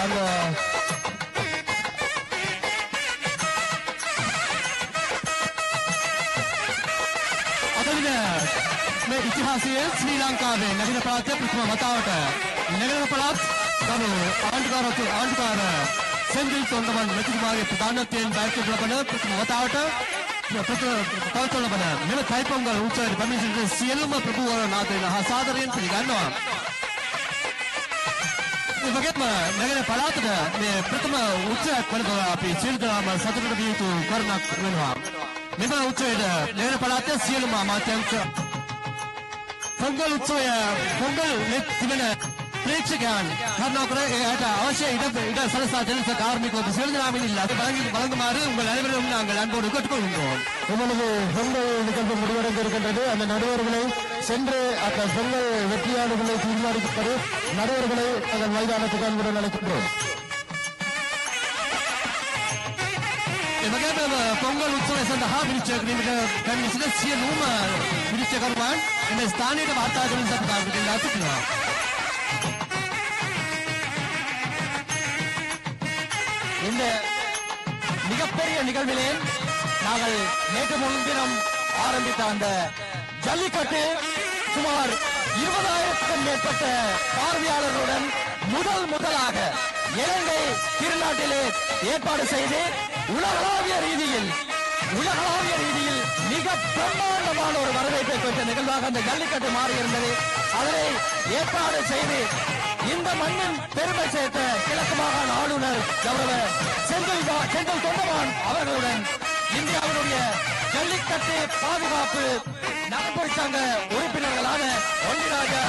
அந்த මේ ඉතිහාසයේ ශ්‍රී ලංකාවේ නගර පළාතේ ප්‍රථම වතාවට නගර පළාත් ගරු ආණ්ඩුකාර සෙන්දිල් තොණ්ඩමන් මැතිතුමාගේ ප්‍රධානත්වයෙන් දායකත්ව ලබන ප්‍රථම වතාවට පවත්වන ලබන මෙම තයිපොංගල් උත්සවයේ පැමිණ සියලුම ප්‍රභූවරුන් ආදරයෙන් හා සාදරයෙන් පිළිගන්නවා. ඒ වගේම නගර පළාතට මේ ප්‍රථම උත්සවයක් වන බව අපි සියලු දෙනාම සතුටට විය යුතු කරුණක් වෙනවා. මෙම උත්සවයේ නගර පළාතේ සියලුම අමාත්‍යංශ පොංගල් උත්සවය පොංගල් තිබෙන ප්‍රේක්ෂකයන් කරුණාකර එයට අවශ්‍ය ඉඩ සලසා දෙන කාර්මිකව සියලு දෙනාම இல்ல வழங்குமாறு உங்கள் அனைவரும் நாங்கள் அன்போடு கேட்டுக்கொள்கின்றோம். இப்பொழுது பொங்கல் நிகழ்வு முடிவடைந்து இருக்கின்றது. அந்த நடுவர்களை சென்று அந்த பொங்கல் வெற்றியாளர்களை தீர்மானிக்கப்பட்டு நடுவர்களை அதன் மைதானத்துக்கு அன்புடன் அழைக்கின்றோம். එවැගේම පොංගල් උත්සවය සඳහා විනිශ්චය කිරීමට පැමිණ සිටින සියලුම විනිශ්චයකරුවන් එම ස්ථානයට වාර්තා කරන සත්කාරකට ඉල්ලා සිටිනවා. இந்த மிகப்பெரிய நிகழ்விலே நாங்கள் நேற்று முன்தினம் ஆரம்பித்த அந்த ஜல்லிக்கட்டு சுமார் 20,000க்கும் மேற்பட்ட பார்வையாளர்களுடன் முதலாக இலங்கை திருநாட்டிலே ஏற்பாடு செய்து உலகளாவிய ரீதியில் மிக பிரம்மாண்டமான ஒரு வரவேற்பை பெற்ற நிகழ்வாக அந்த ஜல்லிக்கட்டு மாறியிருந்தது. அதனை ஏற்பாடு செய்து இந்த மண்ணின் பெருமை சேர்த்த கிழக்கு மாகாண ஆளுநர் கௌரவ செந்தில் தொண்டமான் அவர்களுடன் இந்தியாவினுடைய ஜல்லிக்கட்டு பாதுகாப்பு நலன்புரி சங்க உறுப்பினர்களான ஒன்றிராஜா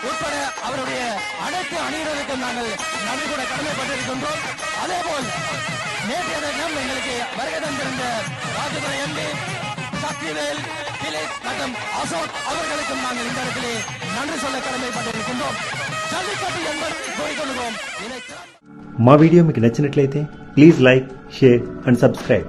உட்பட அவருடைய அனைத்து அணியினருக்கும் நாங்கள் நன்றி கூட கடமைப்பட்டிருக்கின்றோம். அதேபோல் நேற்றைய தினம் எங்களுக்கு வருகை தந்திருந்த ராஜதுரை எம்பி சக்திவேல் திலீப் மற்றும் அசோக் அவர்களுக்கும் நாங்கள் இந்த இடத்திலே நன்றி சொல்ல கடமைப்பட்டிருக்கின்றோம். జల్లికట్టు என்பது కోరుకుంటున్నాం. మా వీడియో మీకు నచ్చినట్లయితే please like, share and subscribe.